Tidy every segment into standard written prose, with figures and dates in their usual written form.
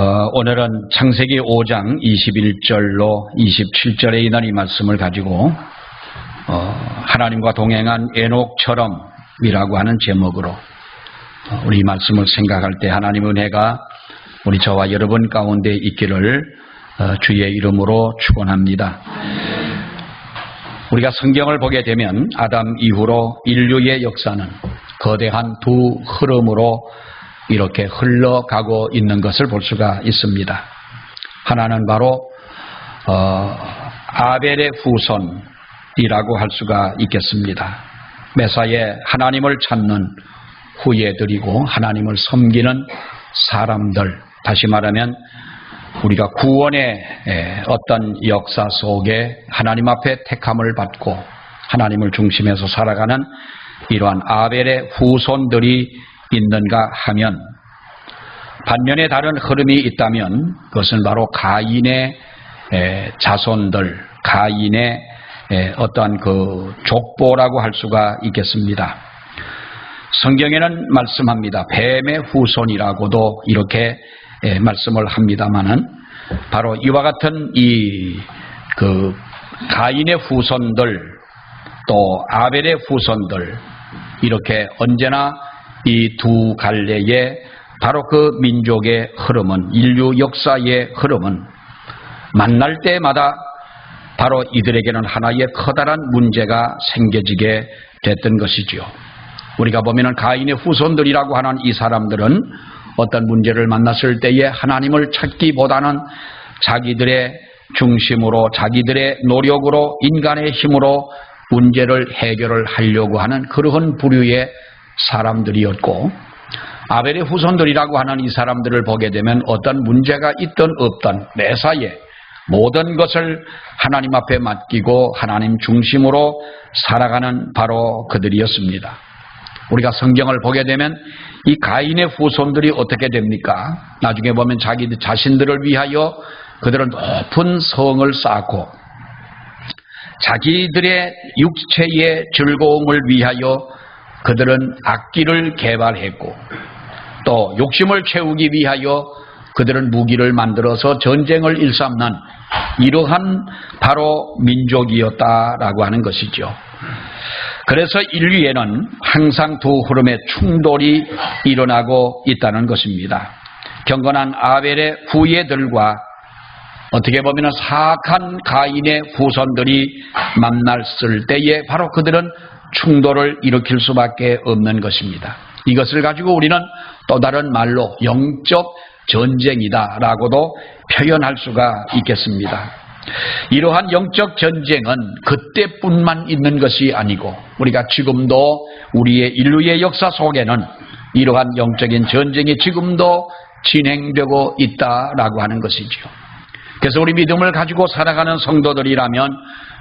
오늘은 창세기 5장 21절로 27절에 있는 이 말씀을 가지고 하나님과 동행한 에녹처럼이라고 하는 제목으로 우리 말씀을 생각할 때 하나님의 은혜가 우리 저와 여러분 가운데 있기를 주의 이름으로 축원합니다. 우리가 성경을 보게 되면 아담 이후로 인류의 역사는 거대한 두 흐름으로 이렇게 흘러가고 있는 것을 볼 수가 있습니다. 하나는 바로 아벨의 후손이라고 할 수가 있겠습니다. 매사에 하나님을 찾는 후예들이고 하나님을 섬기는 사람들, 다시 말하면 우리가 구원의 어떤 역사 속에 하나님 앞에 택함을 받고 하나님을 중심에서 살아가는 이러한 아벨의 후손들이 있는가 하면, 반면에 다른 흐름이 있다면 그것은 바로 가인의 자손들, 가인의 어떠한 그 족보라고 할 수가 있겠습니다. 성경에는 말씀합니다. 뱀의 후손이라고도 이렇게 말씀을 합니다마는 바로 이와 같은 그 가인의 후손들 또 아벨의 후손들, 이렇게 언제나 이 두 갈래의 바로 그 민족의 흐름은, 인류 역사의 흐름은 만날 때마다 바로 이들에게는 하나의 커다란 문제가 생겨지게 됐던 것이지요. 우리가 보면은 가인의 후손들이라고 하는 이 사람들은 어떤 문제를 만났을 때에 하나님을 찾기보다는 자기들의 중심으로, 자기들의 노력으로, 인간의 힘으로 문제를 해결을 하려고 하는 그러한 부류의 사람들이었고, 아벨의 후손들이라고 하는 이 사람들을 보게 되면 어떤 문제가 있든 없든 매사에 모든 것을 하나님 앞에 맡기고 하나님 중심으로 살아가는 바로 그들이었습니다. 우리가 성경을 보게 되면 이 가인의 후손들이 어떻게 됩니까? 나중에 보면 자기들 자신들을 위하여 그들은 높은 성을 쌓고 자기들의 육체의 즐거움을 위하여 그들은 악기를 개발했고, 또 욕심을 채우기 위하여 그들은 무기를 만들어서 전쟁을 일삼는 이러한 바로 민족이었다라고 하는 것이죠. 그래서 인류에는 항상 두 흐름의 충돌이 일어나고 있다는 것입니다. 경건한 아벨의 후예들과 어떻게 보면 사악한 가인의 후손들이 만났을 때에 바로 그들은 충돌을 일으킬 수밖에 없는 것입니다. 이것을 가지고 우리는 또 다른 말로 영적 전쟁이다라고도 표현할 수가 있겠습니다. 이러한 영적 전쟁은 그때뿐만 있는 것이 아니고 우리가 지금도 우리의 인류의 역사 속에는 이러한 영적인 전쟁이 지금도 진행되고 있다라고 하는 것이죠. 그래서 우리 믿음을 가지고 살아가는 성도들이라면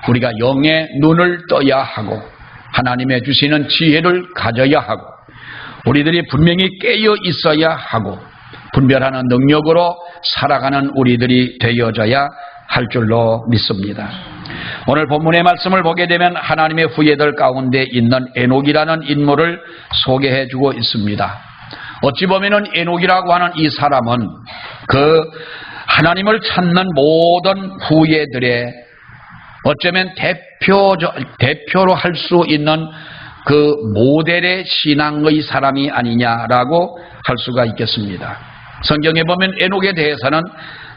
우리가 영의 눈을 떠야 하고 하나님의 주시는 지혜를 가져야 하고 우리들이 분명히 깨어 있어야 하고 분별하는 능력으로 살아가는 우리들이 되어져야 할 줄로 믿습니다. 오늘 본문의 말씀을 보게 되면 하나님의 후예들 가운데 있는 에녹이라는 인물을 소개해주고 있습니다. 어찌 보면은 에녹이라고 하는 이 사람은 그 하나님을 찾는 모든 후예들의 어쩌면 대표로 할 수 있는 그 모델의 신앙의 사람이 아니냐라고 할 수가 있겠습니다. 성경에 보면 에녹에 대해서는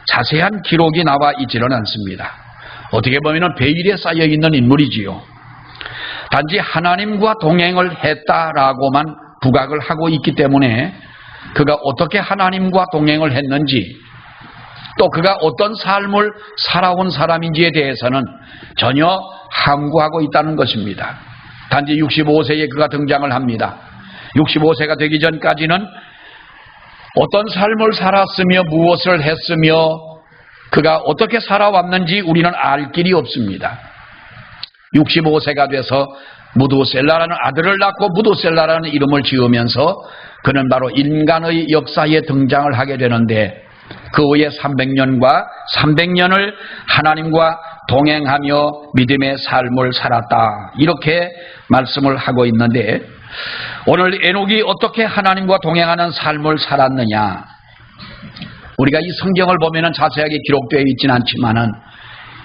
자세한 기록이 나와 있지는 않습니다. 어떻게 보면 베일에 쌓여 있는 인물이지요. 단지 하나님과 동행을 했다라고만 부각을 하고 있기 때문에 그가 어떻게 하나님과 동행을 했는지 또 그가 어떤 삶을 살아온 사람인지에 대해서는 전혀 함구하고 있다는 것입니다. 단지 65세에 그가 등장을 합니다. 65세가 되기 전까지는 어떤 삶을 살았으며 무엇을 했으며 그가 어떻게 살아왔는지 우리는 알 길이 없습니다. 65세가 돼서 무두셀라라는 아들을 낳고 무두셀라라는 이름을 지으면서 그는 바로 인간의 역사에 등장을 하게 되는데, 그 후에 300년을 하나님과 동행하며 믿음의 삶을 살았다, 이렇게 말씀을 하고 있는데, 오늘 에녹이 어떻게 하나님과 동행하는 삶을 살았느냐, 우리가 이 성경을 보면은 자세하게 기록되어 있지는 않지만은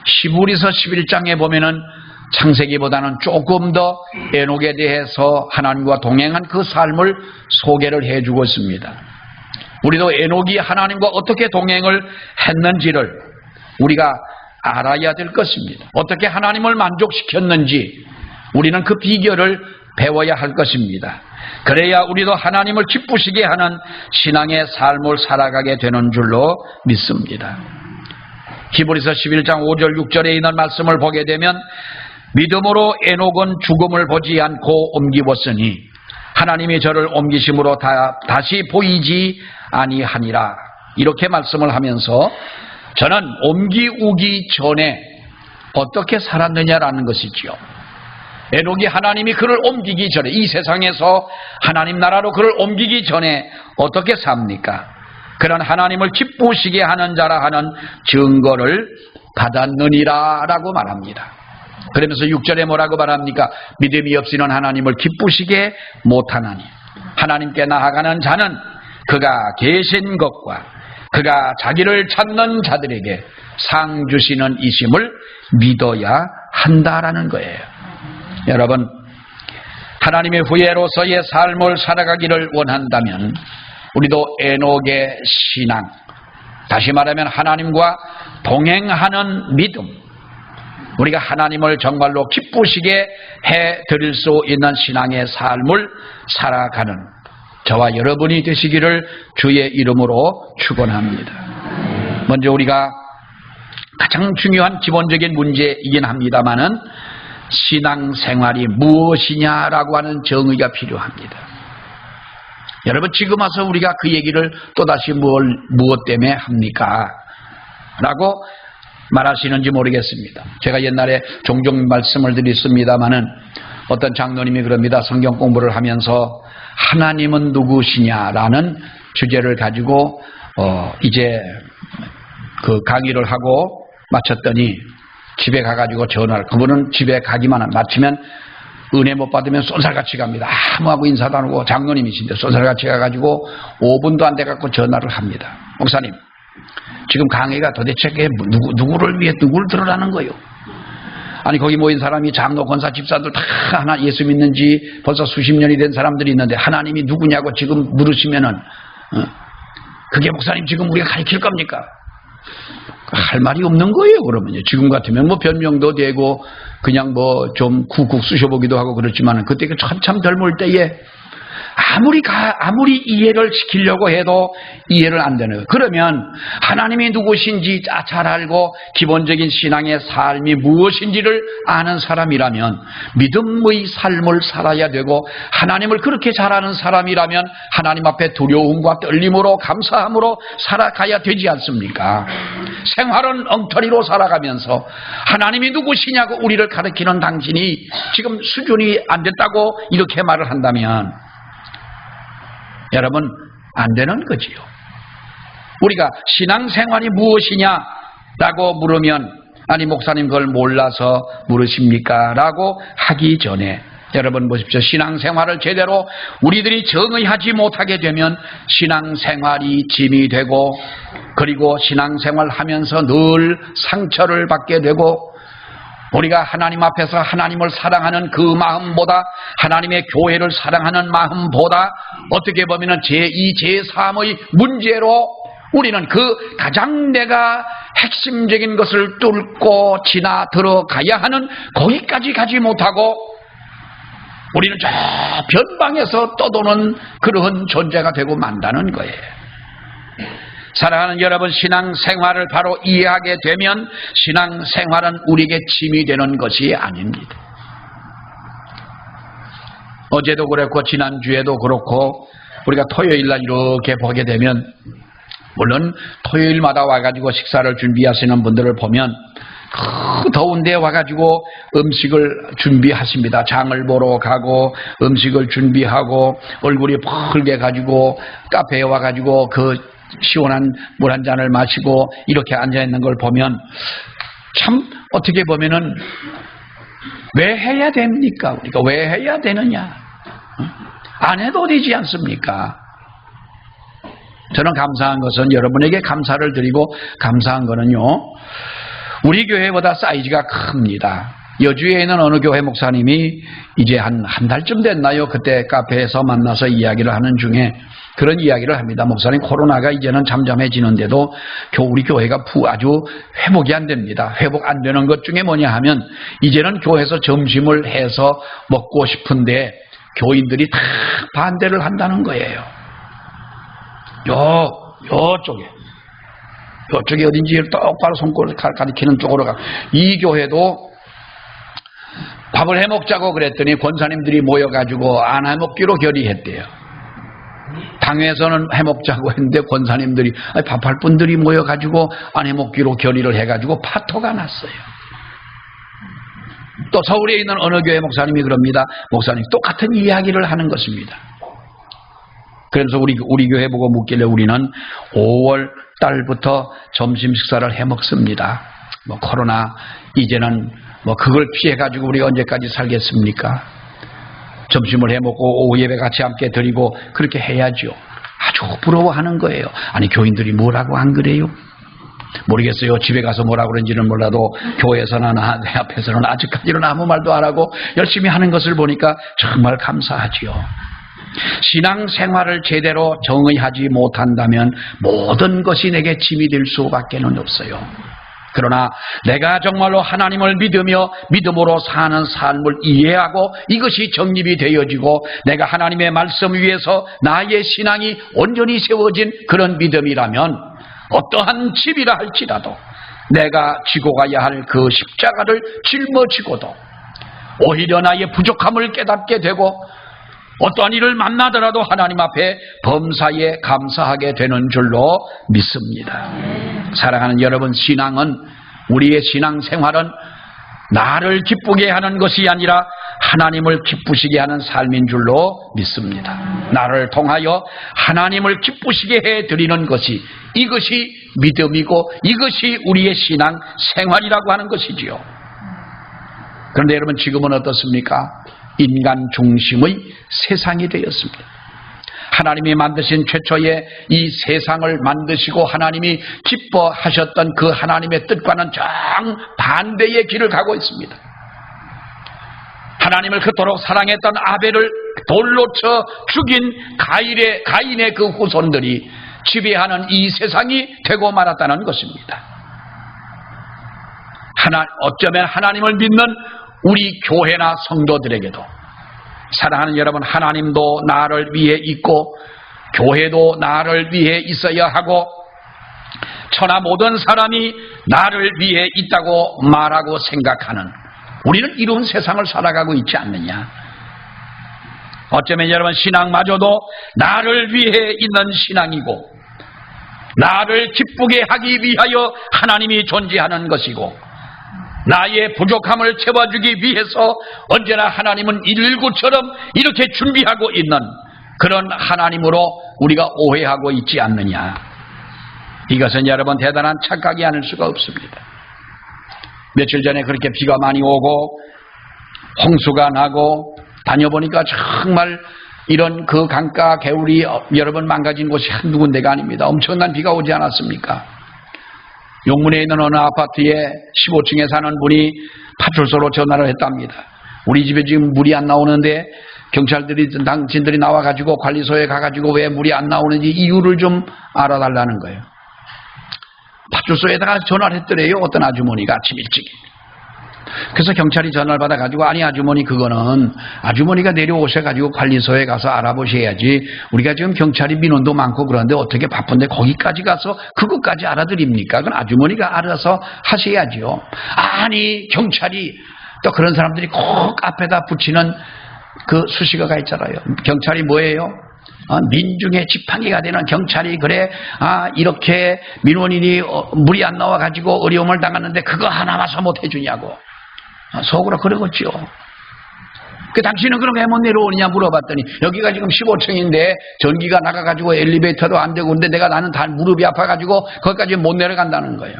히브리서 11장에 보면은 창세기보다는 조금 더 에녹에 대해서 하나님과 동행한 그 삶을 소개를 해주고 있습니다. 우리도 에녹이 하나님과 어떻게 동행을 했는지를 우리가 알아야 될 것입니다. 어떻게 하나님을 만족시켰는지 우리는 그 비결을 배워야 할 것입니다. 그래야 우리도 하나님을 기쁘시게 하는 신앙의 삶을 살아가게 되는 줄로 믿습니다. 히브리서 11장 5절 6절에 있는 말씀을 보게 되면 믿음으로 에녹은 죽음을 보지 않고 옮기웠으니 하나님이 저를 옮기심으로 다시 보이지 아니하니라. 이렇게 말씀을 하면서 저는 옮기우기 전에 어떻게 살았느냐라는 것이지요. 에녹이 하나님이 그를 옮기기 전에, 이 세상에서 하나님 나라로 그를 옮기기 전에 어떻게 삽니까? 그런 하나님을 기쁘시게 하는 자라 하는 증거를 받았느니라 라고 말합니다. 그러면서 6절에 뭐라고 말합니까? 믿음이 없이는 하나님을 기쁘시게 못하나니 하나님께 나아가는 자는 그가 계신 것과 그가 자기를 찾는 자들에게 상 주시는 이심을 믿어야 한다라는 거예요. 여러분, 하나님의 후예로서의 삶을 살아가기를 원한다면 우리도 에녹의 신앙, 다시 말하면 하나님과 동행하는 믿음, 우리가 하나님을 정말로 기쁘시게 해드릴 수 있는 신앙의 삶을 살아가는 저와 여러분이 되시기를 주의 이름으로 축원합니다. 먼저 우리가 가장 중요한 기본적인 문제이긴 합니다만은 신앙생활이 무엇이냐라고 하는 정의가 필요합니다. 여러분, 지금 와서 우리가 그 얘기를 또다시 무엇 때문에 합니까? 라고 말하시는지 모르겠습니다. 제가 옛날에 종종 말씀을 드렸습니다마는 어떤 장로님이 그럽니다. 성경 공부를 하면서 하나님은 누구시냐라는 주제를 가지고 이제 그 강의를 하고 마쳤더니 집에 가가지고 전화를, 그분은 집에 가기만 마치면 은혜 못 받으면 쏜살같이 갑니다. 아무하고 인사도 안 하고 장로님이신데 쏜살같이 가가지고 5분도 안 돼갖고 전화를 합니다. 목사님, 지금 강의가 도대체 누구를 위해 누구를 들으라는 거예요? 아니, 거기 모인 사람이 장로, 권사, 집사들 다 하나 예수 믿는지 벌써 수십 년이 된 사람들이 있는데 하나님이 누구냐고 지금 물으시면은 그게 목사님 지금 우리가 가르칠 겁니까? 할 말이 없는 거예요. 그러면요, 지금 같으면 뭐 변명도 되고 그냥 뭐 좀 쿡쿡 쑤셔보기도 하고 그렇지만은 그때 한참 젊을 때에 아무리 이해를 시키려고 해도 이해를 안 되는 거예요. 그러면 하나님이 누구신지 잘 알고 기본적인 신앙의 삶이 무엇인지를 아는 사람이라면 믿음의 삶을 살아야 되고, 하나님을 그렇게 잘 아는 사람이라면 하나님 앞에 두려움과 떨림으로 감사함으로 살아가야 되지 않습니까? 생활은 엉터리로 살아가면서 하나님이 누구시냐고 우리를 가르치는 당신이 지금 수준이 안 됐다고 이렇게 말을 한다면 여러분, 안 되는 거지요. 우리가 신앙생활이 무엇이냐라고 물으면 아니 목사님 그걸 몰라서 물으십니까? 라고 하기 전에 여러분 보십시오. 신앙생활을 제대로 우리들이 정의하지 못하게 되면 신앙생활이 짐이 되고, 그리고 신앙생활 하면서 늘 상처를 받게 되고, 우리가 하나님 앞에서 하나님을 사랑하는 그 마음보다, 하나님의 교회를 사랑하는 마음보다 어떻게 보면 제2, 제3의 문제로 우리는 그 가장 내가 핵심적인 것을 뚫고 지나 들어가야 하는 거기까지 가지 못하고 우리는 저 변방에서 떠도는 그러한 존재가 되고 만다는 거예요. 사랑하는 여러분, 신앙생활을 바로 이해하게 되면 신앙생활은 우리에게 짐이 되는 것이 아닙니다. 어제도 그렇고 지난주에도 그렇고 우리가 토요일날 이렇게 보게 되면, 물론 토요일마다 와가지고 식사를 준비하시는 분들을 보면 그 더운데 와가지고 음식을 준비하십니다. 장을 보러 가고 음식을 준비하고 얼굴이 펄게 가지고 카페에 와가지고 그 시원한 물 한 잔을 마시고 이렇게 앉아있는 걸 보면 참 어떻게 보면은 왜 해야 됩니까? 우리가 왜 해야 되느냐? 안 해도 되지 않습니까? 저는 감사한 것은 여러분에게 감사를 드리고 감사한 거는요, 우리 교회보다 사이즈가 큽니다. 여주에 있는 어느 교회 목사님이 이제 한 달쯤 됐나요? 그때 카페에서 만나서 이야기를 하는 중에 그런 이야기를 합니다. 목사님, 코로나가 이제는 잠잠해지는데도 우리 교회가 아주 회복이 안 됩니다. 회복 안 되는 것 중에 뭐냐 하면 이제는 교회에서 점심을 해서 먹고 싶은데 교인들이 다 반대를 한다는 거예요. 요쪽이 어딘지 똑바로 손가락을 가리키는 쪽으로 가. 이 교회도 밥을 해먹자고 그랬더니 권사님들이 모여가지고 안 해먹기로 결의했대요. 당회에서는 해먹자고 했는데 권사님들이 밥할 분들이 모여가지고 안 해먹기로 결의를 해가지고 파토가 났어요. 또 서울에 있는 어느 교회 목사님이 그럽니다. 목사님 똑같은 이야기를 하는 것입니다. 그래서 우리 교회 보고 묻길래 우리는 5월 달부터 점심 식사를 해먹습니다. 코로나 이제는 그걸 피해가지고 우리가 언제까지 살겠습니까? 점심을 해먹고 오후 예배 같이 함께 드리고 그렇게 해야죠. 아주 부러워하는 거예요. 아니 교인들이 뭐라고 안 그래요? 모르겠어요. 집에 가서 뭐라고 그런지는 몰라도 교회에서나 내 앞에서는 아직까지는 아무 말도 안 하고 열심히 하는 것을 보니까 정말 감사하지요. 신앙생활을 제대로 정의하지 못한다면 모든 것이 내게 짐이 될 수밖에 없어요. 그러나 내가 정말로 하나님을 믿으며 믿음으로 사는 삶을 이해하고 이것이 정립이 되어지고 내가 하나님의 말씀 위에서 나의 신앙이 온전히 세워진 그런 믿음이라면 어떠한 집이라 할지라도 내가 지고 가야 할 그 십자가를 짊어지고도 오히려 나의 부족함을 깨닫게 되고 어떠한 일을 만나더라도 하나님 앞에 범사에 감사하게 되는 줄로 믿습니다. 사랑하는 여러분, 신앙은, 우리의 신앙생활은 나를 기쁘게 하는 것이 아니라 하나님을 기쁘시게 하는 삶인 줄로 믿습니다. 나를 통하여 하나님을 기쁘시게 해드리는 것이, 이것이 믿음이고 이것이 우리의 신앙생활이라고 하는 것이지요. 그런데 여러분, 지금은 어떻습니까? 인간 중심의 세상이 되었습니다. 하나님이 만드신 최초의 이 세상을 만드시고 하나님이 기뻐하셨던 그 하나님의 뜻과는 정반대의 길을 가고 있습니다. 하나님을 그토록 사랑했던 아벨을 돌로 쳐 죽인 가인의 그 후손들이 지배하는 이 세상이 되고 말았다는 것입니다. 어쩌면 하나님을 믿는 우리 교회나 성도들에게도, 사랑하는 여러분, 하나님도 나를 위해 있고 교회도 나를 위해 있어야 하고 천하 모든 사람이 나를 위해 있다고 말하고 생각하는, 우리는 이런 세상을 살아가고 있지 않느냐. 어쩌면 여러분, 신앙마저도 나를 위해 있는 신앙이고 나를 기쁘게 하기 위하여 하나님이 존재하는 것이고 나의 부족함을 채워주기 위해서 언제나 하나님은 일구처럼 이렇게 준비하고 있는 그런 하나님으로 우리가 오해하고 있지 않느냐. 이것은 여러분 대단한 착각이 아닐 수가 없습니다. 며칠 전에 그렇게 비가 많이 오고 홍수가 나고 다녀보니까 정말 이런 그 강가 개울이 여러분 망가진 곳이 한두 군데가 아닙니다. 엄청난 비가 오지 않았습니까? 용문에 있는 어느 아파트에 15층에 사는 분이 파출소로 전화를 했답니다. 우리 집에 지금 물이 안 나오는데 경찰들이, 당신들이 나와가지고 관리소에 가가지고 왜 물이 안 나오는지 이유를 좀 알아달라는 거예요. 파출소에다가 전화를 했더래요. 어떤 아주머니가 아침 일찍. 그래서 경찰이 전화를 받아가지고, 아니 아주머니, 그거는 아주머니가 내려오셔가지고 관리소에 가서 알아보셔야지, 우리가 지금 경찰이 민원도 많고 그런데 어떻게 바쁜데 거기까지 가서 그것까지 알아드립니까? 그건 아주머니가 알아서 하셔야지요. 아니 경찰이, 또 그런 사람들이 꼭 앞에다 붙이는 그 수식어가 있잖아요. 경찰이 뭐예요? 민중의 지팡이가 되는 경찰이, 그래, 이렇게 민원인이 물이 안 나와가지고 어려움을 당했는데 그거 하나 와서 못 해주냐고 속으로 그러겠죠. 당신은 그럼 왜 못 내려오느냐 물어봤더니, 여기가 지금 15층인데 전기가 나가가지고 엘리베이터도 안 되고, 근데 나는 다 무릎이 아파가지고 거기까지 못 내려간다는 거예요.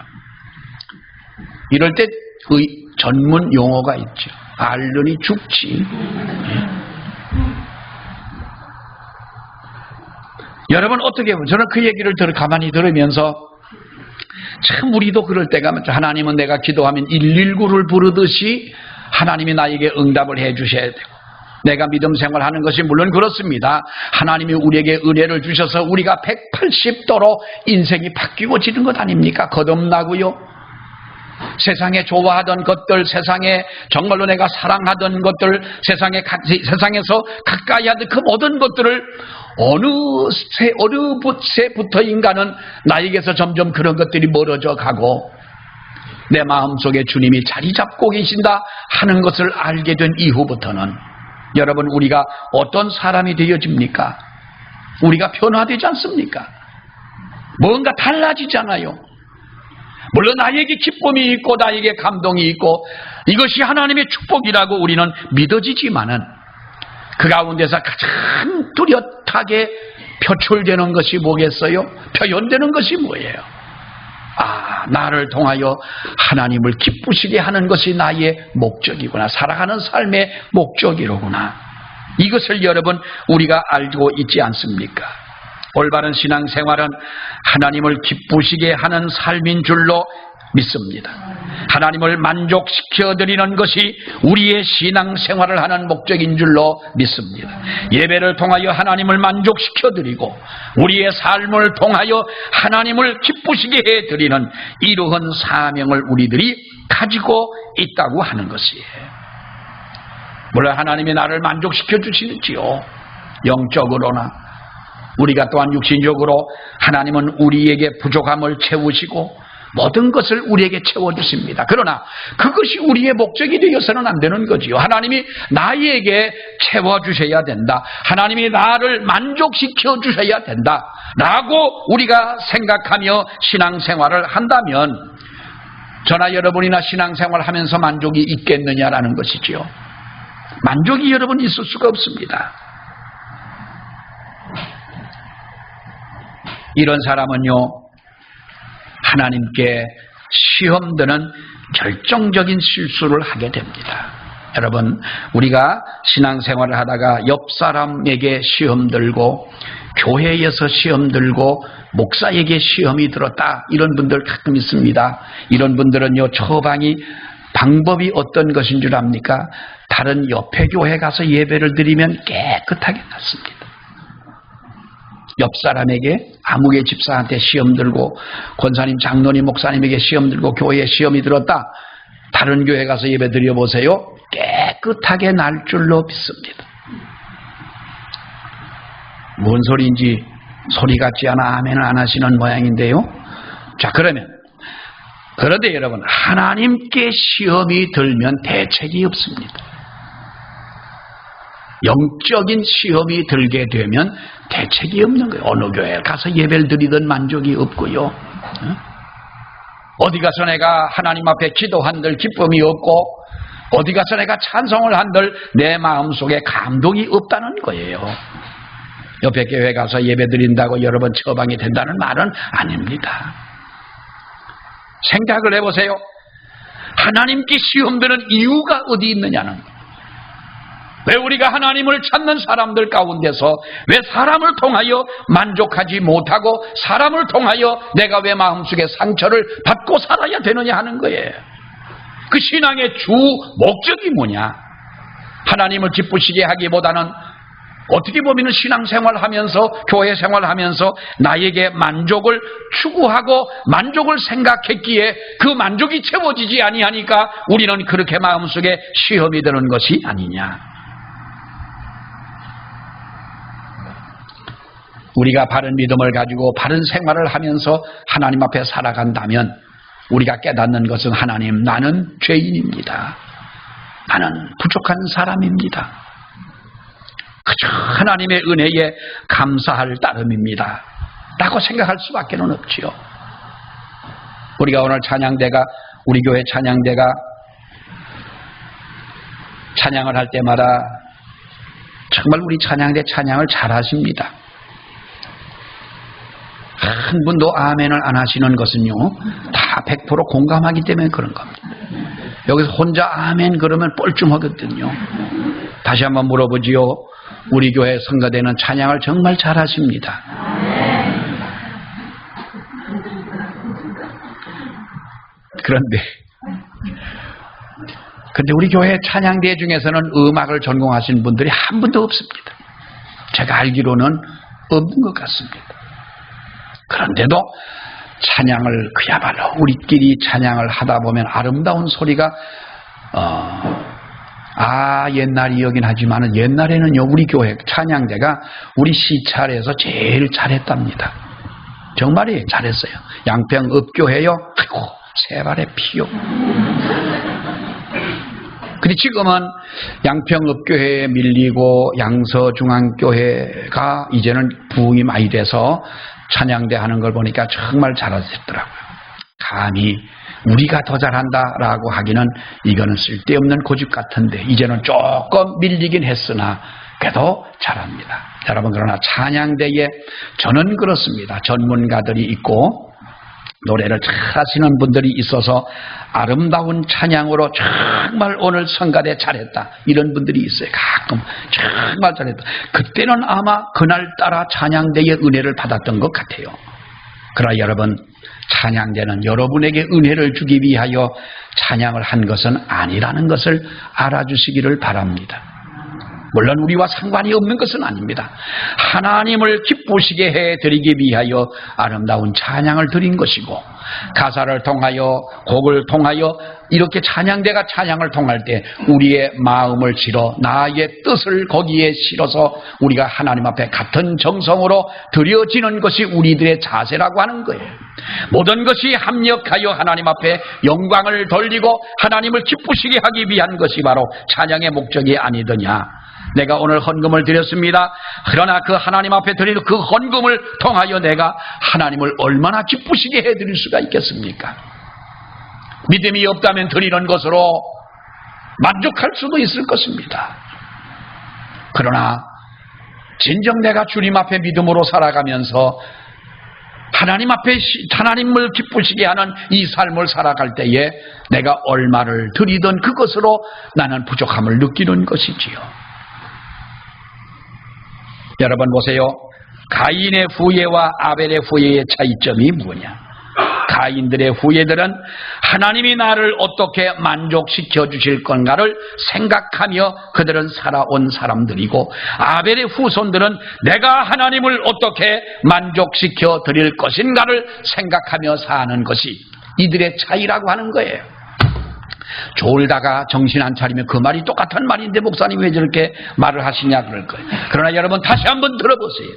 이럴 때 그 전문 용어가 있죠. 알르니 죽지. 여러분 어떻게 보면 저는 그 얘기를 가만히 들으면서 참 우리도 그럴 때가 많죠. 하나님은 내가 기도하면 119를 부르듯이 하나님이 나에게 응답을 해 주셔야 되고, 내가 믿음 생활하는 것이 물론 그렇습니다. 하나님이 우리에게 은혜를 주셔서 우리가 180도로 인생이 바뀌어지는 것 아닙니까? 거듭나고요. 세상에 좋아하던 것들, 세상에 정말로 내가 사랑하던 것들, 세상에서 가까이 하던 그 모든 것들을 어느 새부터인가는 나에게서 점점 그런 것들이 멀어져 가고 내 마음속에 주님이 자리 잡고 계신다 하는 것을 알게 된 이후부터는 여러분 우리가 어떤 사람이 되어집니까? 우리가 변화되지 않습니까? 뭔가 달라지잖아요. 물론 나에게 기쁨이 있고 나에게 감동이 있고 이것이 하나님의 축복이라고 우리는 믿어지지만은 그 가운데서 가장 뚜렷하게 표출되는 것이 뭐겠어요? 표현되는 것이 뭐예요? 나를 통하여 하나님을 기쁘시게 하는 것이 나의 목적이구나. 살아가는 삶의 목적이로구나. 이것을 여러분 우리가 알고 있지 않습니까? 올바른 신앙생활은 하나님을 기쁘시게 하는 삶인 줄로 믿습니다. 하나님을 만족시켜드리는 것이 우리의 신앙생활을 하는 목적인 줄로 믿습니다. 예배를 통하여 하나님을 만족시켜드리고 우리의 삶을 통하여 하나님을 기쁘시게 해드리는 이러한 사명을 우리들이 가지고 있다고 하는 것이에요. 물론 하나님이 나를 만족시켜 주시지요. 영적으로나 우리가 또한 육신적으로 하나님은 우리에게 부족함을 채우시고 모든 것을 우리에게 채워주십니다. 그러나 그것이 우리의 목적이 되어서는 안 되는 거지요. 하나님이 나에게 채워주셔야 된다. 하나님이 나를 만족시켜 주셔야 된다 라고 우리가 생각하며 신앙생활을 한다면 저나 여러분이나 신앙생활을 하면서 만족이 있겠느냐라는 것이지요. 만족이 여러분 있을 수가 없습니다. 이런 사람은요 하나님께 시험 드는 결정적인 실수를 하게 됩니다. 여러분 우리가 신앙생활을 하다가 옆 사람에게 시험 들고 교회에서 시험 들고 목사에게 시험이 들었다 이런 분들 가끔 있습니다. 이런 분들은요 처방이 방법이 어떤 것인 줄 압니까? 다른 옆에 교회 가서 예배를 드리면 깨끗하게 낫습니다. 옆 사람에게 아무개 집사한테 시험 들고 권사님 장로님 목사님에게 시험 들고 교회에 시험이 들었다. 다른 교회 가서 예배 드려보세요. 깨끗하게 날 줄로 믿습니다. 뭔 소리인지 소리 같지 않아 아멘을 안 하시는 모양인데요. 자 그런데 여러분 하나님께 시험이 들면 대책이 없습니다. 영적인 시험이 들게 되면 대책이 없는 거예요. 어느 교회에 가서 예배를 드리던 만족이 없고요. 어디 가서 내가 하나님 앞에 기도한들 기쁨이 없고 어디 가서 내가 찬송을 한들 내 마음속에 감동이 없다는 거예요. 옆에 교회 가서 예배 드린다고 여러 번 처방이 된다는 말은 아닙니다. 생각을 해보세요. 하나님께 시험 드는 이유가 어디 있느냐는 거예요. 왜 우리가 하나님을 찾는 사람들 가운데서 왜 사람을 통하여 만족하지 못하고 사람을 통하여 내가 왜 마음속에 상처를 받고 살아야 되느냐 하는 거예요. 그 신앙의 주 목적이 뭐냐? 하나님을 기쁘시게 하기보다는 어떻게 보면 신앙생활하면서 교회 생활하면서 나에게 만족을 추구하고 만족을 생각했기에 그 만족이 채워지지 아니하니까 우리는 그렇게 마음속에 시험이 되는 것이 아니냐. 우리가 바른 믿음을 가지고 바른 생활을 하면서 하나님 앞에 살아간다면 우리가 깨닫는 것은 하나님 나는 죄인입니다. 나는 부족한 사람입니다. 그저 하나님의 은혜에 감사할 따름입니다 라고 생각할 수밖에 없지요. 우리가 오늘 찬양대가 우리 교회 찬양대가 찬양을 할 때마다 정말 우리 찬양대 찬양을 잘 하십니다. 한 분도 아멘을 안 하시는 것은요 다 100% 공감하기 때문에 그런 겁니다. 여기서 혼자 아멘 그러면 뻘쭘하거든요. 다시 한번 물어보지요. 우리 교회 성가대는 찬양을 정말 잘하십니다. 그런데 우리 교회 찬양대 중에서는 음악을 전공하신 분들이 한 분도 없습니다. 제가 알기로는 없는 것 같습니다. 그런데도 찬양을 그야말로 우리끼리 찬양을 하다 보면 아름다운 소리가 옛날이여긴 하지만 옛날에는요 우리 교회 찬양대가 우리 시찰에서 제일 잘했답니다. 정말이 잘했어요. 양평읍교회요. 아이고 세발의 피요. 근데 지금은 양평읍교회에 밀리고 양서중앙교회가 이제는 부흥이 많이 돼서 찬양대 하는 걸 보니까 정말 잘하셨더라고요. 감히 우리가 더 잘한다라고 하기는 이거는 쓸데없는 고집 같은데 이제는 조금 밀리긴 했으나 그래도 잘합니다. 여러분, 그러나 찬양대에 저는 그렇습니다. 전문가들이 있고 노래를 잘하시는 분들이 있어서 아름다운 찬양으로 정말 오늘 성가대 잘했다 이런 분들이 있어요. 가끔 정말 잘했다. 그때는 아마 그날따라 찬양대의 은혜를 받았던 것 같아요. 그러나 여러분, 찬양대는 여러분에게 은혜를 주기 위하여 찬양을 한 것은 아니라는 것을 알아주시기를 바랍니다. 물론 우리와 상관이 없는 것은 아닙니다. 하나님을 기쁘시게 해드리기 위하여 아름다운 찬양을 드린 것이고, 가사를 통하여 곡을 통하여 이렇게 찬양대가 찬양을 통할 때 우리의 마음을 실어 나의 뜻을 거기에 실어서 우리가 하나님 앞에 같은 정성으로 드려지는 것이 우리들의 자세라고 하는 거예요. 모든 것이 합력하여 하나님 앞에 영광을 돌리고 하나님을 기쁘시게 하기 위한 것이 바로 찬양의 목적이 아니더냐. 내가 오늘 헌금을 드렸습니다. 그러나 그 하나님 앞에 드리는 그 헌금을 통하여 내가 하나님을 얼마나 기쁘시게 해드릴 수가 있겠습니까? 믿음이 없다면 드리는 것으로 만족할 수도 있을 것입니다. 그러나 진정 내가 주님 앞에 믿음으로 살아가면서 하나님 앞에 하나님을 기쁘시게 하는 이 삶을 살아갈 때에 내가 얼마를 드리든 그것으로 나는 부족함을 느끼는 것이지요. 여러분 보세요. 가인의 후예와 아벨의 후예의 차이점이 뭐냐? 가인들의 후예들은 하나님이 나를 어떻게 만족시켜 주실 건가를 생각하며 그들은 살아온 사람들이고, 아벨의 후손들은 내가 하나님을 어떻게 만족시켜 드릴 것인가를 생각하며 사는 것이 이들의 차이라고 하는 거예요. 졸다가 정신 안 차리면 그 말이 똑같은 말인데 목사님 왜 저렇게 말을 하시냐 그럴 거예요. 그러나 여러분 다시 한번 들어보세요.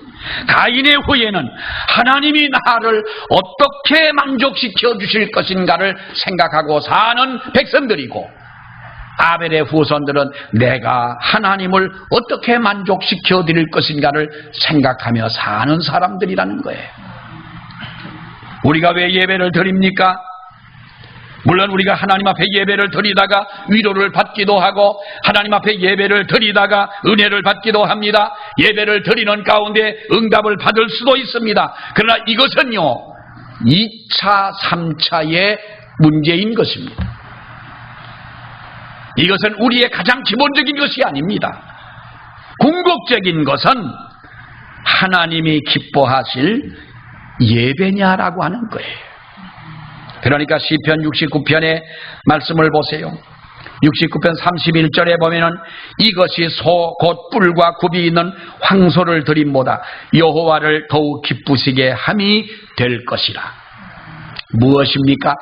가인의 후예는 하나님이 나를 어떻게 만족시켜 주실 것인가를 생각하고 사는 백성들이고, 아벨의 후손들은 내가 하나님을 어떻게 만족시켜 드릴 것인가를 생각하며 사는 사람들이라는 거예요. 우리가 왜 예배를 드립니까? 물론 우리가 하나님 앞에 예배를 드리다가 위로를 받기도 하고 하나님 앞에 예배를 드리다가 은혜를 받기도 합니다. 예배를 드리는 가운데 응답을 받을 수도 있습니다. 그러나 이것은요 2차, 3차의 문제인 것입니다. 이것은 우리의 가장 기본적인 것이 아닙니다. 궁극적인 것은 하나님이 기뻐하실 예배냐라고 하는 거예요. 그러니까 시편 69편의 말씀을 보세요. 69편 31절에 보면은 이것이 소 곧 뿔과 굽이 있는 황소를 드림보다 여호와를 더욱 기쁘시게 함이 될 것이라. 무엇입니까?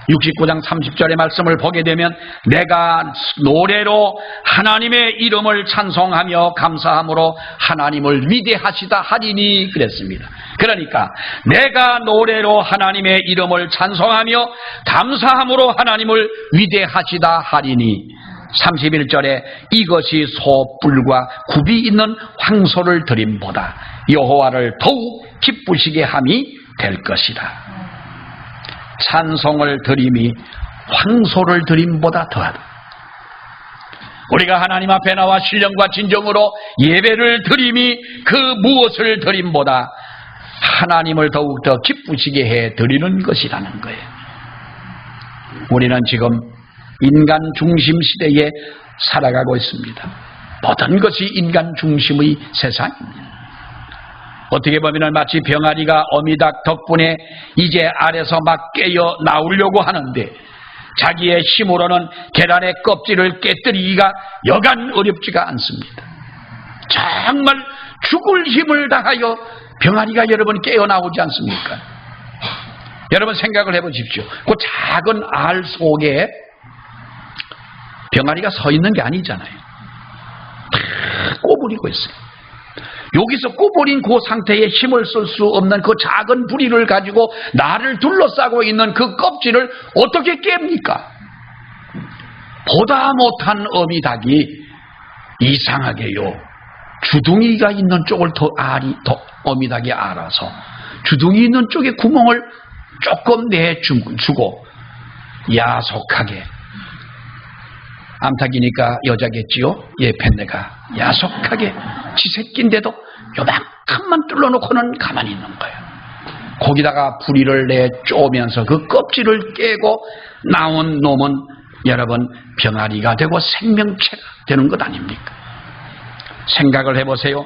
69장 30절의 말씀을 보게 되면 내가 노래로 하나님의 이름을 찬송하며 감사함으로 하나님을 위대하시다 하리니 그랬습니다. 그러니까 내가 노래로 하나님의 이름을 찬송하며 감사함으로 하나님을 위대하시다 하리니, 31절에 이것이 소뿔과 굽이 있는 황소를 드림보다 여호와를 더욱 기쁘시게 함이 될 것이다. 찬송을 드림이 황소를 드림보다 더하다. 우리가 하나님 앞에 나와 신령과 진정으로 예배를 드림이 그 무엇을 드림보다 하나님을 더욱더 기쁘시게 해 드리는 것이라는 거예요. 우리는 지금 인간 중심 시대에 살아가고 있습니다. 모든 것이 인간 중심의 세상입니다. 어떻게 보면 마치 병아리가 어미닭 덕분에 이제 알에서 막 깨어 나오려고 하는데 자기의 힘으로는 계란의 껍질을 깨뜨리기가 여간 어렵지가 않습니다. 정말 죽을 힘을 다하여 병아리가 여러분 깨어 나오지 않습니까? 여러분 생각을 해보십시오. 그 작은 알 속에 병아리가 서 있는 게 아니잖아요. 다 꼬부리고 있어요. 여기서 꼬부린 그 상태에 힘을 쓸 수 없는 그 작은 부리를 가지고 나를 둘러싸고 있는 그 껍질을 어떻게 깹니까? 보다 못한 어미닭이 이상하게요, 주둥이가 있는 쪽을 더 어미닭이 알아서 주둥이 있는 쪽에 구멍을 조금 내주고 야속하게, 암탉이니까 여자겠지요? 예, 팬네가 야속하게 지 새끼인데도 요만큼만 뚫어놓고는 가만히 있는 거예요. 거기다가 부리를 내쪼면서 그 껍질을 깨고 나온 놈은 여러분 병아리가 되고 생명체가 되는 것 아닙니까? 생각을 해보세요.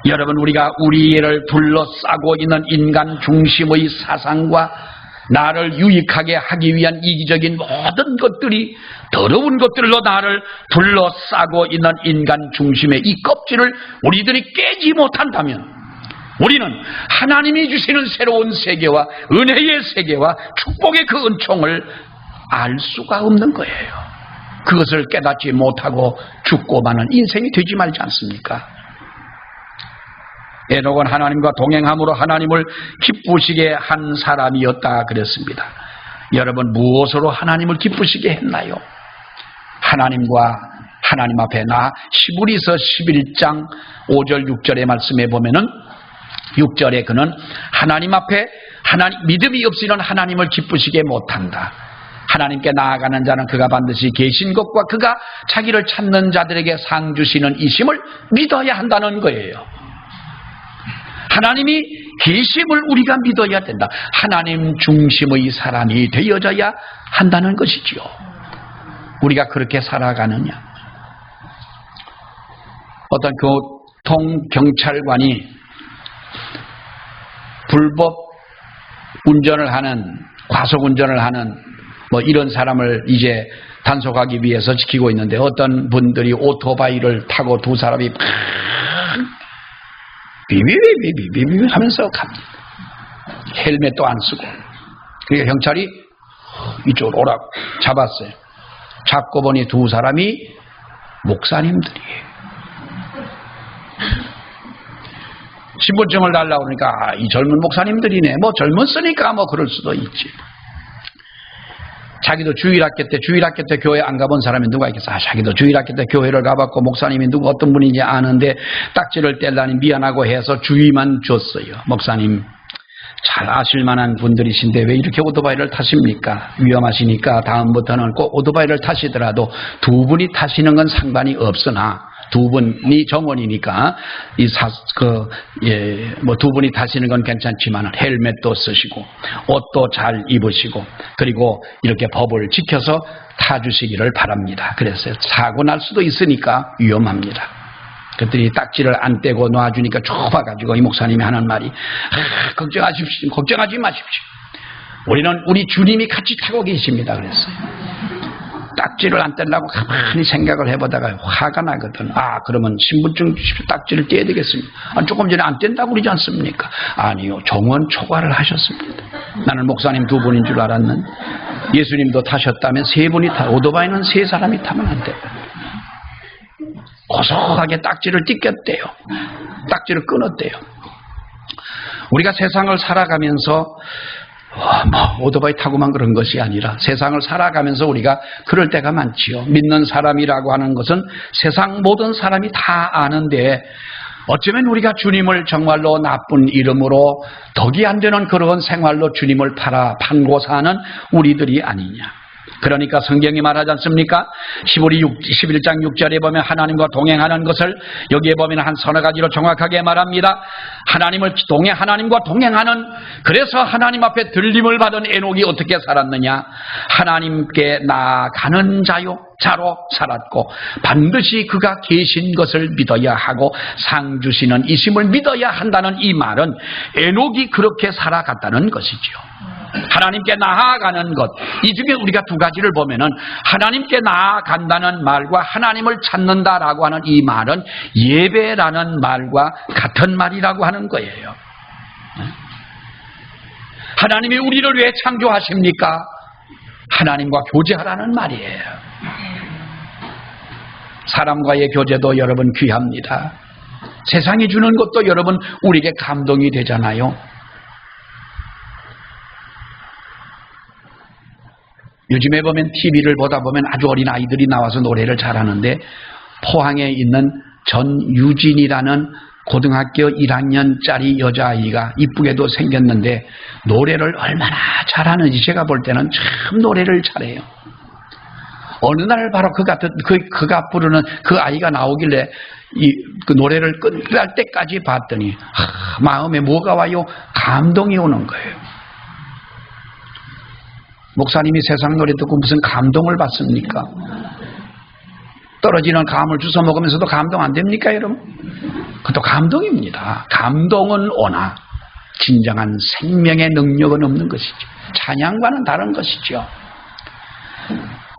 여러분, 우리가 우리를 둘러싸고 있는 인간 중심의 사상과 나를 유익하게 하기 위한 이기적인 모든 것들이, 더러운 것들로 나를 둘러싸고 있는 인간 중심의 이 껍질을 우리들이 깨지 못한다면 우리는 하나님이 주시는 새로운 세계와 은혜의 세계와 축복의 그 은총을 알 수가 없는 거예요. 그것을 깨닫지 못하고 죽고 마는 인생이 되지 말지 않습니까? 에녹은 하나님과 동행함으로 하나님을 기쁘시게 한 사람이었다 그랬습니다. 여러분, 무엇으로 하나님을 기쁘시게 했나요? 하나님 앞에 히브리서 11장 5절 6절의 말씀에 보면은 6절에 그는 하나님 앞에 믿음이 없이는 하나님을 기쁘시게 못한다. 하나님께 나아가는 자는 그가 반드시 계신 것과 그가 자기를 찾는 자들에게 상 주시는 이심을 믿어야 한다는 거예요. 하나님이 계심을 우리가 믿어야 된다. 하나님 중심의 사람이 되어져야 한다는 것이지요. 우리가 그렇게 살아가느냐? 어떤 교통경찰관이 불법 운전을 하는, 과속운전을 하는 이런 사람을 이제 단속하기 위해서 지키고 있는데, 어떤 분들이 오토바이를 타고 두 사람이 막 비비비비비비 하면서 갑니다. 헬멧도 안 쓰고. 그러니까 경찰이 이쪽으로 오라고 잡았어요. 잡고 보니 두 사람이 목사님들이에요. 신분증을 달라고 그러니까 이 젊은 목사님들이네. 젊었으니까 그럴 수도 있지. 자기도 주일학교 때 교회 안 가본 사람이 누가 있겠어? 자기도 주일학교 때 교회를 가봤고 목사님이 어떤 분인지 아는데 딱지를 떼려니 미안하고 해서 주의만 줬어요. 목사님, 잘 아실 만한 분들이신데 왜 이렇게 오토바이를 타십니까? 위험하시니까 다음부터는 꼭 오토바이를 타시더라도 두 분이 타시는 건 상관이 없으나, 두 분이 정원이니까 두 분이 타시는 건 괜찮지만 헬멧도 쓰시고 옷도 잘 입으시고 그리고 이렇게 법을 지켜서 타주시기를 바랍니다. 그랬어요. 사고 날 수도 있으니까 위험합니다. 그랬더니 딱지를 안 떼고 놔주니까 좁아가지고 이 목사님이 하는 말이, 걱정하지 마십시오. 우리 주님이 같이 타고 계십니다. 그랬어요. 딱지를 안 떼려고 가만히 생각을 해보다가 화가 나거든. 그러면 신분증 주십시오. 딱지를 떼야 되겠습니다. 조금 전에 안 뗀다고 그러지 않습니까? 아니요, 정원 초과를 하셨습니다. 나는 목사님 두 분인 줄 알았는데 예수님도 타셨다면 세 분이 오토바이는 세 사람이 타면 안 돼요. 고소하게 딱지를 찢겼대요. 딱지를 끊었대요. 우리가 세상을 살아가면서 오토바이 타고만 그런 것이 아니라 세상을 살아가면서 우리가 그럴 때가 많지요. 믿는 사람이라고 하는 것은 세상 모든 사람이 다 아는데 어쩌면 우리가 주님을 정말로 나쁜 이름으로 덕이 안 되는 그런 생활로 주님을 판고 사는 우리들이 아니냐. 그러니까 성경이 말하지 않습니까? 11장 6절에 보면 하나님과 동행하는 것을 여기에 보면 한 서너 가지로 정확하게 말합니다. 하나님과 동행하는, 그래서 하나님 앞에 들림을 받은 에녹이 어떻게 살았느냐? 하나님께 나아가는 자요. 자로 살았고 반드시 그가 계신 것을 믿어야 하고 상 주시는 이심을 믿어야 한다는 이 말은 에녹이 그렇게 살아갔다는 것이죠. 하나님께 나아가는 것, 이 중에 우리가 두 가지를 보면은 하나님께 나아간다는 말과 하나님을 찾는다라고 하는 이 말은 예배라는 말과 같은 말이라고 하는 거예요. 하나님이 우리를 왜 창조하십니까? 하나님과 교제하라는 말이에요. 사람과의 교제도 여러분 귀합니다. 세상이 주는 것도 여러분 우리에게 감동이 되잖아요. 요즘에 보면 TV를 보다 보면 아주 어린 아이들이 나와서 노래를 잘하는데 포항에 있는 전유진이라는 고등학교 1학년짜리 여자아이가 이쁘게도 생겼는데 노래를 얼마나 잘하는지 제가 볼 때는 참 노래를 잘해요. 어느 날 바로 그가 부르는 그 아이가 나오길래 그 노래를 끝날 때까지 봤더니 마음에 뭐가 와요? 감동이 오는 거예요. 목사님이 세상 노래 듣고 무슨 감동을 받습니까? 떨어지는 감을 주워 먹으면서도 감동 안 됩니까, 여러분? 그것도 감동입니다. 감동은 오나 진정한 생명의 능력은 없는 것이죠. 찬양과는 다른 것이죠.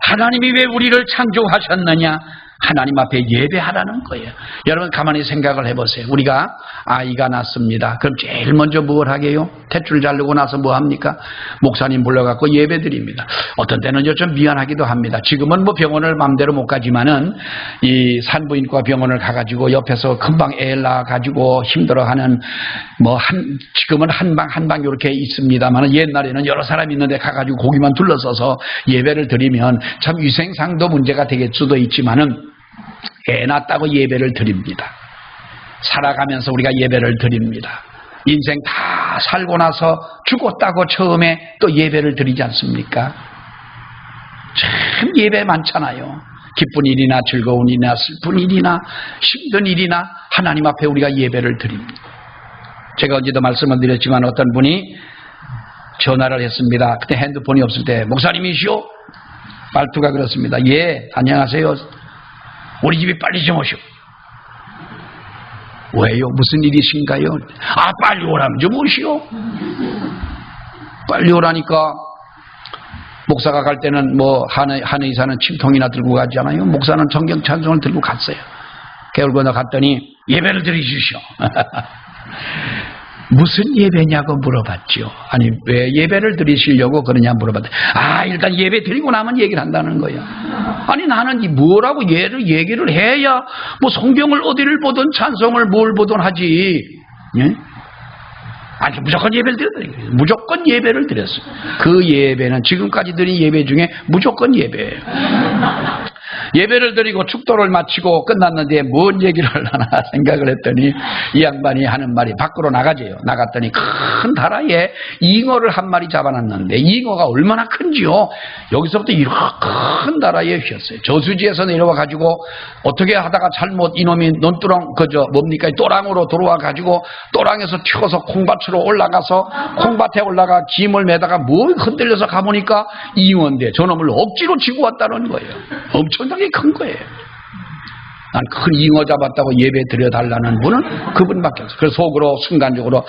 하나님이 왜 우리를 창조하셨느냐? 하나님 앞에 예배하라는 거예요. 여러분 가만히 생각을 해보세요. 우리가 아이가 낳습니다. 그럼 제일 먼저 뭘 하게요? 탯줄 자르고 나서 뭐 합니까? 목사님 불러갖고 예배 드립니다. 어떤 때는요 좀 미안하기도 합니다. 지금은 뭐 병원을 마음대로 못 가지만은 이 산부인과 병원을 가가지고 옆에서 금방 애 낳아가지고 힘들어하는 지금은 한 방 이렇게 있습니다만은 옛날에는 여러 사람 있는데 가가지고 거기만 둘러서서 예배를 드리면 참 위생상도 문제가 될 수도 있지만은 애 낳았다고 예배를 드립니다. 살아가면서 우리가 예배를 드립니다. 인생 다 살고 나서 죽었다고 처음에 또 예배를 드리지 않습니까? 참 예배 많잖아요. 기쁜 일이나 즐거운 일이나 슬픈 일이나 힘든 일이나 하나님 앞에 우리가 예배를 드립니다. 제가 어제도 말씀을 드렸지만 어떤 분이 전화를 했습니다. 그때 핸드폰이 없을 때 목사님이시오? 말투가 그렇습니다. 예, 안녕하세요. 우리 집에 빨리 좀 오시오. 왜요? 무슨 일이신가요? 빨리 오라면 좀 오시오. 빨리 오라니까 목사가 갈 때는 한 의사는 침통이나 들고 가잖아요. 목사는 정경 찬송을 들고 갔어요. 개울 건너 갔더니 예배를 드리시오. 무슨 예배냐고 물어봤죠. 아니 왜 예배를 드리시려고 그러냐 물어봤더니 일단 예배 드리고 나면 얘기를 한다는 거예요. 아니 나는 뭐라고 얘기를 해야 성경을 어디를 보든 찬송을 뭘 보든 하지. 예? 아니 무조건 예배를 드렸어요. 무조건 예배를 드렸어요. 그 예배는 지금까지 드린 예배 중에 무조건 예배예요. 예배를 드리고 축도를 마치고 끝났는데 뭔 얘기를 하려나 생각을 했더니 이 양반이 하는 말이 밖으로 나가재요. 나갔더니 큰 다라에 잉어를 한 마리 잡아놨는데 잉어가 얼마나 큰지요. 여기서부터 이렇게 큰 다라에 휘었어요. 저수지에서 내려와 가지고 어떻게 하다가 잘못 이놈이 논두렁 또랑으로 들어와 가지고 또랑에서 튀어서 콩밭으로 올라가서 콩밭에 올라가 김을 매다가 흔들려서 가보니까 잉어인데 저놈을 억지로 지고 왔다는 거예요. 엄청나게 큰 거예요. 난 큰 잉어 잡았다고 예배 드려달라는 분은 그분밖에 없어요. 그래서 속으로 순간적으로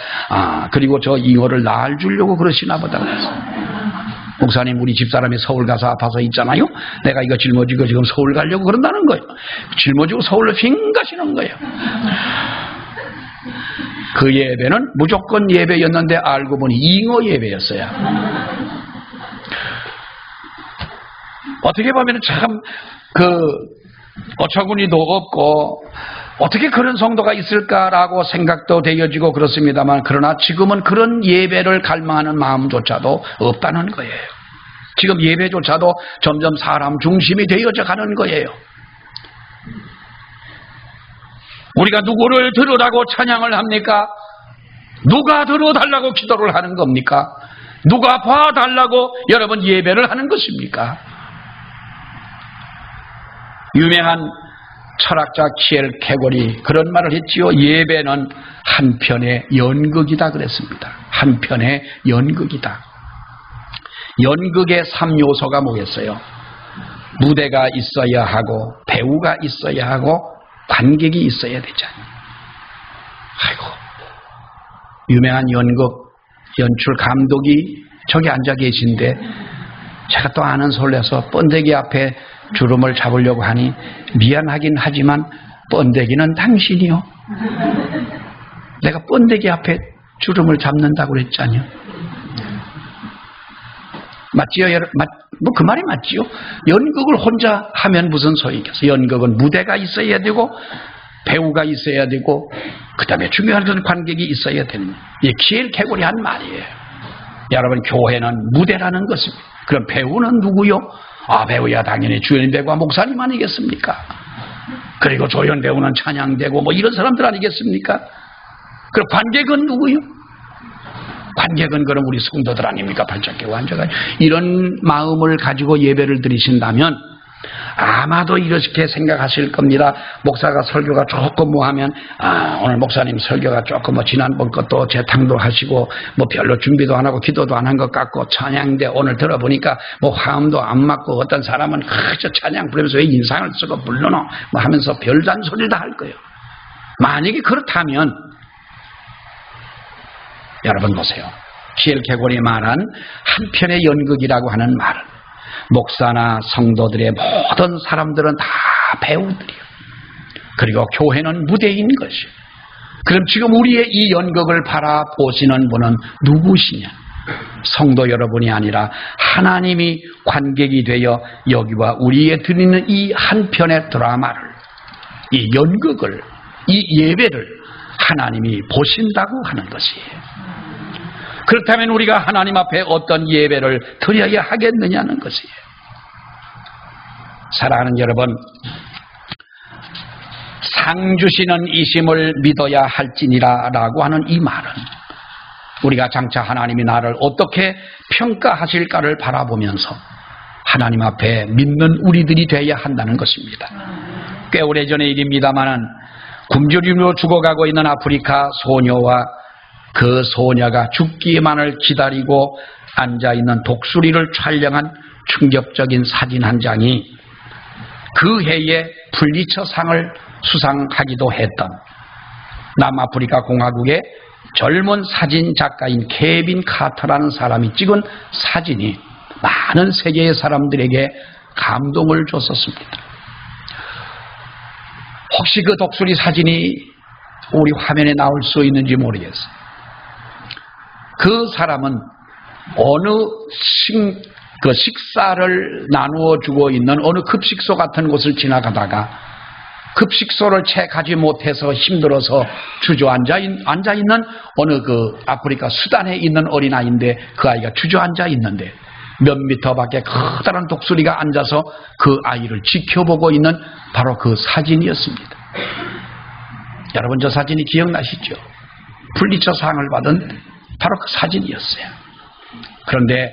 그리고 저 잉어를 낳을 주려고 그러시나 보다 그랬어요. 목사님 우리 집사람이 서울 가서 아파서 있잖아요. 내가 이거 짊어지고 지금 서울 가려고 그런다는 거예요. 짊어지고 서울로 휙 가시는 거예요. 그 예배는 무조건 예배였는데 알고 보니 잉어 예배였어요. 어떻게 보면 참 어처구니도 없고 어떻게 그런 성도가 있을까라고 생각도 되어지고 그렇습니다만 그러나 지금은 그런 예배를 갈망하는 마음조차도 없다는 거예요. 지금 예배조차도 점점 사람 중심이 되어져 가는 거예요. 우리가 누구를 들으라고 찬양을 합니까? 누가 들어달라고 기도를 하는 겁니까? 누가 봐달라고 여러분 예배를 하는 것입니까? 유명한 철학자 키엘케골이 그런 말을 했지요. 예배는 한편의 연극이다 그랬습니다. 한편의 연극이다. 연극의 3요소가 뭐겠어요? 무대가 있어야 하고 배우가 있어야 하고 관객이 있어야 되잖아요. 아이고, 유명한 연극 연출 감독이 저기 앉아 계신데 제가 또 아는 소리를 해서 번데기 앞에 주름을 잡으려고 하니 미안하긴 하지만 번데기는 당신이요. 내가 번데기 앞에 주름을 잡는다고 그랬잖아요. 맞지요? 뭐 그 말이 맞지요? 연극을 혼자 하면 무슨 소용이겠어? 연극은 무대가 있어야 되고 배우가 있어야 되고 그 다음에 중요한 것은 관객이 있어야 되는 이 키엘케고리 한 말이에요. 여러분, 교회는 무대라는 것입니다. 그럼 배우는 누구요? 배우야 당연히 주연 배우와 목사님 아니겠습니까? 그리고 조연 배우는 찬양되고 뭐 이런 사람들 아니겠습니까? 그럼 관객은 누구요? 관객은 그럼 우리 성도들 아닙니까? 발작 깨고 앉아가지고 이런 마음을 가지고 예배를 드리신다면 아마도 이렇게 생각하실 겁니다. 목사가 설교가 조금 뭐 하면 오늘 목사님 설교가 조금 뭐 지난번 것도 재탕도 하시고 뭐 별로 준비도 안 하고 기도도 안 한 것 같고 찬양인데 오늘 들어보니까 뭐 화음도 안 맞고 어떤 사람은 저 찬양 부르면서 왜 인상을 쓰고 불러노 뭐 하면서 별단 소리를 다 할 거예요. 만약에 그렇다면 여러분 보세요. 키엘케고리 말한 한편의 연극이라고 하는 말은 목사나 성도들의 모든 사람들은 다 배우들이에요. 그리고 교회는 무대인 것이에요. 그럼 지금 우리의 이 연극을 바라보시는 분은 누구시냐? 성도 여러분이 아니라 하나님이 관객이 되어 여기와 우리에 드리는 이 한편의 드라마를, 이 연극을, 이 예배를 하나님이 보신다고 하는 것이에요. 그렇다면 우리가 하나님 앞에 어떤 예배를 드려야 하겠느냐는 것이에요. 사랑하는 여러분, 상 주시는 이심을 믿어야 할지니라 라고 하는 이 말은 우리가 장차 하나님이 나를 어떻게 평가하실까를 바라보면서 하나님 앞에 믿는 우리들이 되어야 한다는 것입니다. 꽤 오래전의 일입니다마는 굶주림으로 죽어가고 있는 아프리카 소녀와 그 소녀가 죽기만을 기다리고 앉아있는 독수리를 촬영한 충격적인 사진 한 장이 그 해에 풀리처상을 수상하기도 했던 남아프리카 공화국의 젊은 사진 작가인 케빈 카터라는 사람이 찍은 사진이 많은 세계의 사람들에게 감동을 줬었습니다. 혹시 그 독수리 사진이 우리 화면에 나올 수 있는지 모르겠어요. 그 사람은 어느 식사를 나누어 주고 있는 어느 급식소 같은 곳을 지나가다가 급식소를 채 가지 못해서 힘들어서 주저앉아 있는 어느 그 아프리카 수단에 있는 어린아이인데 그 아이가 주저앉아 있는데 몇 미터 밖에 커다란 독수리가 앉아서 그 아이를 지켜보고 있는 바로 그 사진이었습니다. 여러분, 저 사진이 기억나시죠? 풀리처상을 받은 바로 그 사진이었어요. 그런데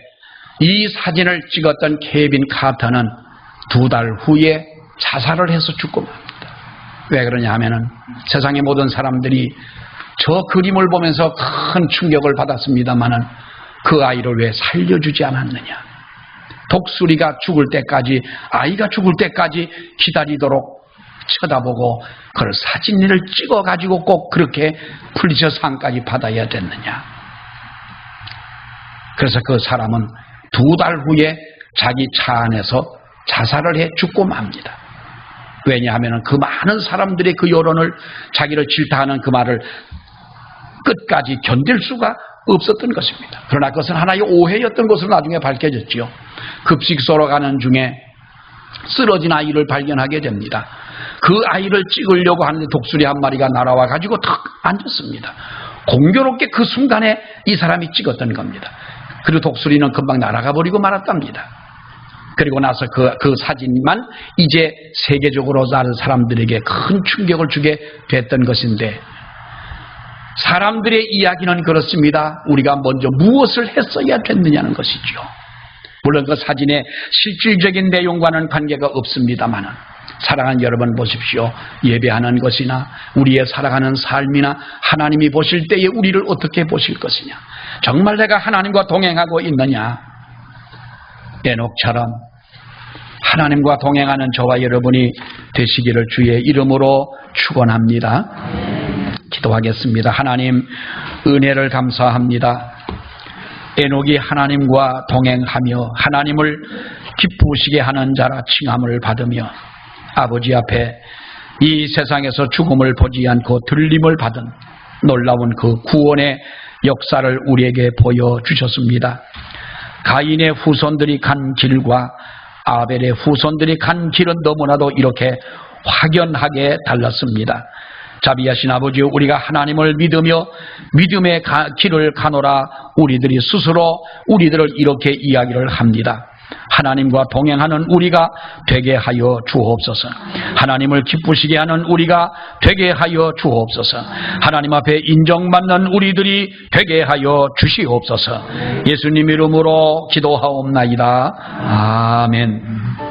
이 사진을 찍었던 케빈 카터는 2달 후에 자살을 해서 죽고 맙니다. 왜 그러냐 하면은 세상의 모든 사람들이 저 그림을 보면서 큰 충격을 받았습니다마는 그 아이를 왜 살려주지 않았느냐. 독수리가 죽을 때까지, 아이가 죽을 때까지 기다리도록 쳐다보고 그걸 사진을 찍어가지고 꼭 그렇게 풀리처상까지 받아야 됐느냐. 그래서 그 사람은 2달 후에 자기 차 안에서 자살을 해 죽고 맙니다. 왜냐하면 그 많은 사람들의 그 여론을, 자기를 질타하는 그 말을 끝까지 견딜 수가 없었던 것입니다. 그러나 그것은 하나의 오해였던 것으로 나중에 밝혀졌지요. 급식소로 가는 중에 쓰러진 아이를 발견하게 됩니다. 그 아이를 찍으려고 하는데 독수리 한 마리가 날아와 가지고 탁 앉았습니다. 공교롭게 그 순간에 이 사람이 찍었던 겁니다. 그리고 독수리는 금방 날아가 버리고 말았답니다. 그리고 나서 그 사진만 이제 세계적으로 다른 사람들에게 큰 충격을 주게 됐던 것인데, 사람들의 이야기는 그렇습니다. 우리가 먼저 무엇을 했어야 됐느냐는 것이죠. 물론 그 사진의 실질적인 내용과는 관계가 없습니다만, 사랑하는 여러분 보십시오. 예배하는 것이나 우리의 살아가는 삶이나 하나님이 보실 때에 우리를 어떻게 보실 것이냐. 정말 내가 하나님과 동행하고 있느냐. 에녹처럼 하나님과 동행하는 저와 여러분이 되시기를 주의 이름으로 축원합니다. 기도하겠습니다. 하나님, 은혜를 감사합니다. 에녹이 하나님과 동행하며 하나님을 기쁘시게 하는 자라 칭함을 받으며 아버지 앞에 이 세상에서 죽음을 보지 않고 들림을 받은 놀라운 그 구원의 역사를 우리에게 보여주셨습니다. 가인의 후손들이 간 길과 아벨의 후손들이 간 길은 너무나도 이렇게 확연하게 달랐습니다. 자비하신 아버지, 우리가 하나님을 믿으며 믿음의 길을 가노라 우리들이 스스로 우리들을 이렇게 이야기를 합니다. 하나님과 동행하는 우리가 되게 하여 주옵소서. 하나님을 기쁘시게 하는 우리가 되게 하여 주옵소서. 하나님 앞에 인정받는 우리들이 되게 하여 주시옵소서. 예수님 이름으로 기도하옵나이다. 아멘.